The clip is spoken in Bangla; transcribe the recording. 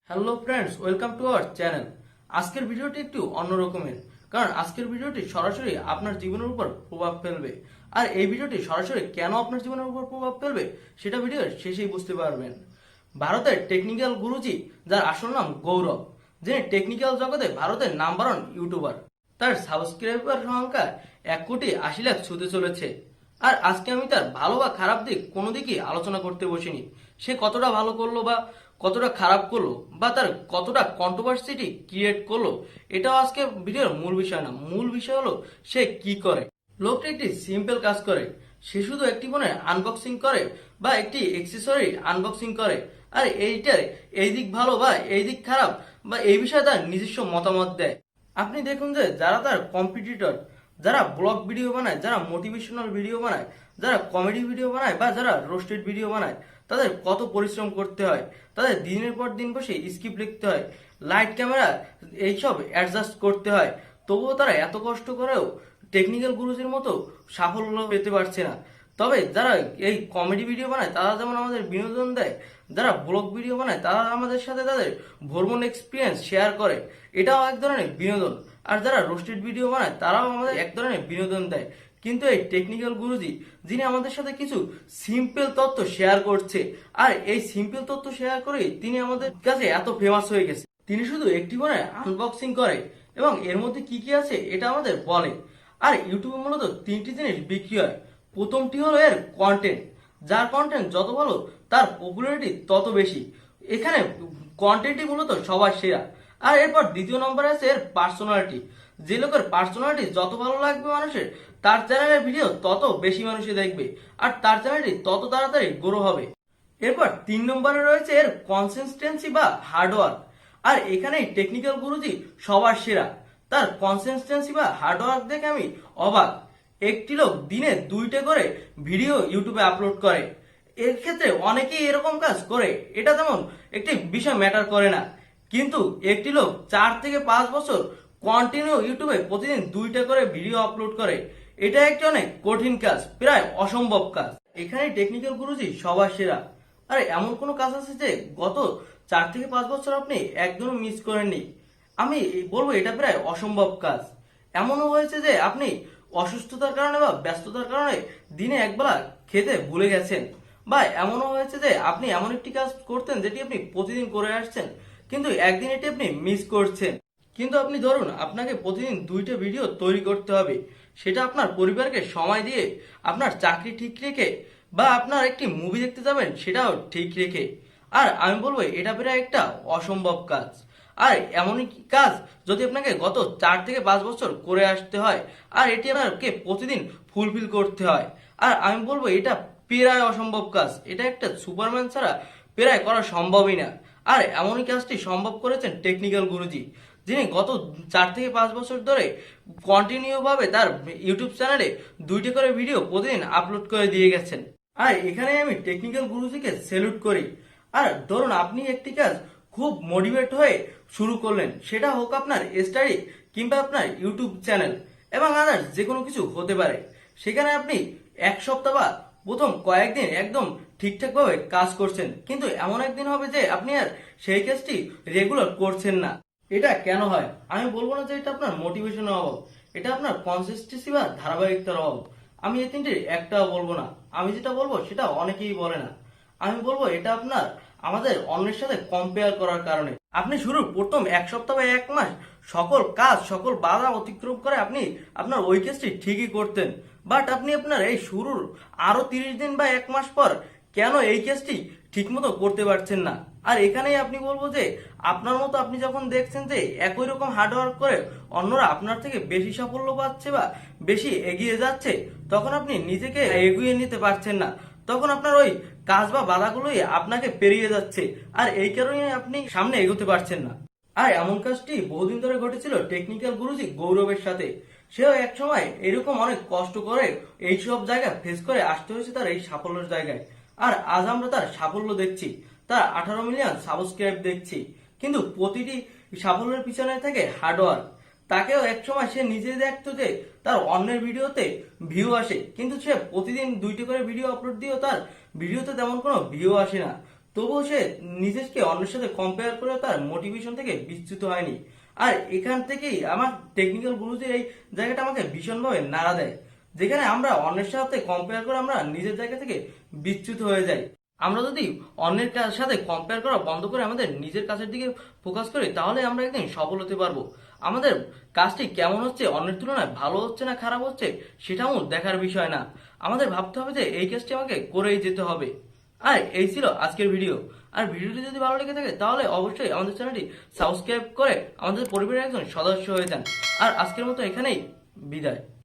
Hello friends, welcome to our channel. আজকের ভিডিওটি একটু অন্যরকমের, কারণ আজকের ভিডিওটি সরাসরি আপনার জীবনের উপর প্রভাব ফেলবে। আর এই ভিডিওটি সরাসরি কেন আপনার জীবনের উপর প্রভাব ফেলবে সেটা ভিডিওর শেষেই বুঝতে পারবেন। ভারতের টেকনিক্যাল গুরুজি, যার আসল নাম গৌরব, যিনি টেকনিক্যাল জগতে ভারতের নাম্বার 1 ইউটিউবার। তার সাবস্ক্রাইবার সংখ্যা 1,80,00,000 ছুঁতে চলেছে। আর আজকে আমি তার ভালো বা খারাপ দিক কোনো দিকই আলোচনা করতে বসিনি। সে কতটা ভালো করলো বা কতটা খারাপ করলো বা তার কতটা কন্ট্রোভার্সিটি ক্রিয়েট করলো, এটাও আজকে ভিডিওর মূল বিষয় না। মূল বিষয় হলো সে কি করে। লোকটি একটি সিম্পল কাজ করে। সে শুধু একটি ফোনের আনবক্সিং করে বা একটি অ্যাক্সেসরি আনবক্সিং করে, আর এইটার এই দিক ভালো বা এই দিক খারাপ বা এই বিষয়ে তার নিজস্ব মতামত দেয়। আপনি দেখুন যে যারা তার কম্পিটিটর, যারা ব্লগ ভিডিও বানায়, যারা মোটিভেশনাল ভিডিও বানায়, যারা কমেডি ভিডিও বানায় বা যারা রোস্টেড ভিডিও বানায়, তাদের কত পরিশ্রম করতে হয়। তাদের দিনের পর দিন বসে স্ক্রিপ্ট লিখতে হয়, লাইট ক্যামেরা এইসব অ্যাডজাস্ট করতে হয়। তবুও তারা এত কষ্ট করেও টেকনিক্যাল গুরুজির মতো সাফল্য পেতে পারছে না। তবে যারা এই কমেডি ভিডিও বানায় তারা যেমন আমাদের বিনোদন দেয়, যারা ব্লগ ভিডিও বানায় তারা আমাদের সাথে তাদের ভ্রমণ এক্সপিরিয়েন্স শেয়ার করে, এটাও এক ধরনের বিনোদন। আর যারা রোস্টেড ভিডিও বানায় তারাও আমাদের এক ধরনের বিনোদন দেয়। কিন্তু এই টেকনিক্যাল গুরুজি, যিনি আমাদের সাথে কিছু সিম্পল তথ্য শেয়ার করছে, আর এই সিম্পল তথ্য শেয়ার করে তিনি আমাদের কাছে এত ফেমাস হয়ে গেছে। তিনি শুধু একটি ফোনের আনবক্সিং করে এবং এর মধ্যে কি কি আছে এটা আমাদের বলে। আর ইউটিউবে মূলত তিনটি জিনিস বিক্রি হয়। প্রথমটি হলো এর কন্টেন্ট। যার কন্টেন্ট যত ভালো তার পপুলারিটি তত বেশি। এখানে কন্টেন্টই মূলত সবার সেরা। আর এরপর দ্বিতীয় নম্বরে আছে এর পার্সোনালিটি। যে লোকের পার্সোনালিটি যত ভালো লাগবে মানুষের, তার চ্যানেলের ভিডিও তত বেশি মানুষে দেখবে আর তার চ্যানেলটি তত তাড়াতাড়ি গ্রো হবে। এরপর 3 নম্বরে রয়েছে এর কনসিস্টেন্সি বা হার্ডওয়ার্ক। আর এখানেই টেকনিক্যাল গুরুজি সবার সেরা। তার কনসিস্টেন্সি বা হার্ডওয়ার্ক দেখে আমি অবাক। একটি লোক দিনে 2টা করে ভিডিও ইউটিউবে আপলোড করে। এর ক্ষেত্রে অনেকেই এরকম কাজ করে, এটা তেমন একটি বিষয় ম্যাটার করে না। কিন্তু একটি লোক 4 থেকে 5 বছর কন্টিনিউ ইউটিউবে প্রতিদিন 2টা করে ভিডিও আপলোড করে, এটা একটি অনেক কঠিন কাজ, প্রায় অসম্ভব কাজ। এখানে টেকনিক্যাল গুরুজি সবার সেরা। আর এমন কোনো কাজ আছে যে গত 4 থেকে 5 বছর আপনি একদম মিস করেননি? আমি বলবো এটা প্রায় অসম্ভব কাজ। এমনও হয়েছে যে আপনি অসুস্থতার কারণে বা ব্যস্ততার কারণে দিনে একবেলা খেতে ভুলে গেছেন, বা এমনও হয়েছে যে আপনি এমন একটি কাজ করতেন যেটি আপনি প্রতিদিন করে আসছেন, কিন্তু একদিন এটি আপনি মিস করছেন। কিন্তু আপনি ধরুন আপনাকে প্রতিদিন 2টা ভিডিও তৈরি করতে হবে, সেটা আপনার পরিবারকে সময় দিয়ে, আপনার চাকরি ঠিক রেখে, বা আপনার একটি মুভি দেখতে যাবেন সেটাও ঠিক রেখে। আর আমি বলবো এটা প্রায় একটা অসম্ভব কাজ। আর এমনই কাজ যদি আপনাকে গত 4 থেকে 5 বছর করে আসতে হয়, আর এটি আপনাকে প্রতিদিন ফুলফিল করতে হয়, আর আমি বলবো এটা প্রায় অসম্ভব কাজ। এটা একটা সুপারম্যান ছাড়া প্রায় করা সম্ভবই না। আর এমনই কাজটি সম্ভব করেছেন টেকনিক্যাল গুরুজি, যিনি গত 4 থেকে 5 বছর ধরে কন্টিনিউ ভাবে তার ইউটিউব চ্যানেলে 2টা করে ভিডিও প্রতিদিন আপলোড করে দিয়ে গেছেন। আর এখানে আমি টেকনিক্যাল গুরুজিকে স্যালুট করি। আর ধরুন আপনি একটি কাজ খুব মোটিভেট হয়ে শুরু করলেন, সেটা হোক আপনার স্টাডি কিংবা আপনার ইউটিউব চ্যানেল এবং আদার্স যে কোনো কিছু হতে পারে। সেখানে আপনি 1 সপ্তাহ বা প্রথম কয়েকদিন একদম ঠিকঠাক ভাবে কাজ করছেন, কিন্তু এমন একদিন হবে যে আপনি আর সেই কাজটি রেগুলার করছেন না। এটা কেন হয়? আমি বলবো না যে এটা আপনার মোটিভেশনের অভাব, এটা আপনার কনসিস্টেন্সি বা ধারাবাহিকতার অভাব। আমি এই তিনটির একটাও বলবো না। আমি যেটা বলবো সেটা অনেকেই বলে না। আমি বলবো এটা আপনার আমাদের অন্যের সাথে কম্পেয়ার করার কারণে। আপনি শুরুর প্রথম 1 সপ্তাহ বা 1 মাস সকল কাজ, সকল বাধা অতিক্রম করে আপনি আপনার ওই কাজটি ঠিকই করতেন, বাট আপনি আপনার এই শুরুর আরো 30 দিন বা 1 মাস পর কেন এই কাজটি ঠিকমতো করতে পারছেন না? আর এখানেই আপনি বলবো যে আপনার মতো আপনি যখন দেখছেন যে একই রকম হার্ডওয়ার্ক করে অন্যরা আপনার থেকে বেশি সাফল্য পাচ্ছে বা বেশি এগিয়ে যাচ্ছে, তখন আপনি নিজেকে এগিয়ে নিতে পারছেন না। তখন আপনার ওই কাজ বা বাধাগুলোই আপনাকে পেরিয়ে যাচ্ছে, আর এই কারণে আপনি সামনে এগোতে পারছেন না। আর এমন কাজটি বহুদিন ধরে ঘটেছিল টেকনিক্যাল গুরুজি গৌরবের সাথে। সেও এক সময় এরকম অনেক কষ্ট করে এইসব জায়গা ফেস করে আসতে হয়েছে তার এই সাফল্যের জায়গায়। আর আজ আমরা তার সাফল্য দেখছি, তার 18 মিলিয়ন সাবস্ক্রাইব দেখছি। কিন্তু প্রতিটি সাফল্যের পিছনে থাকে হার্ডওয়ার্ক। তাকেও এক সময় সে নিজে দেখতো যে তার অন্যের ভিডিওতে ভিউ আসে, কিন্তু সে প্রতিদিন 2টা করে ভিডিও আপলোড দিয়েও তার ভিডিওতে তেমন কোনো ভিউ আসে না। তবুও সে নিজেকে অন্যের সাথে কম্পেয়ার করে তার মোটিভেশন থেকে বিচ্যুত হয়নি। আর এখান থেকেই আমার টেকনিক্যাল গুরুজির এই জায়গাটা আমাকে ভীষণভাবে নাড়া দেয়, যেখানে আমরা অন্যের সাথে কম্পেয়ার করে আমরা নিজের জায়গা থেকে বিচ্যুত হয়ে যাই। আমরা যদি অন্যের সাথে কম্পেয়ার করা বন্ধ করে আমাদের নিজের কাজের দিকে ফোকাস করি, তাহলে আমরা একদিন সফল হতে পারবো। আমাদের কাজটি কেমন হচ্ছে, অন্যের তুলনায় ভালো হচ্ছে না খারাপ হচ্ছে, সেটাও দেখার বিষয় না। আমাদের ভাবতে হবে যে এই কাজটি আমাকে করেই যেতে হবে। আর এই ছিল আজকের ভিডিও। আর ভিডিওটি যদি ভালো লেগে থাকে তাহলে অবশ্যই আমাদের চ্যানেলটি সাবস্ক্রাইব করে আমাদের পরিবারের একজন সদস্য হয়ে যান। আর আজকের মতো এখানেই বিদায়।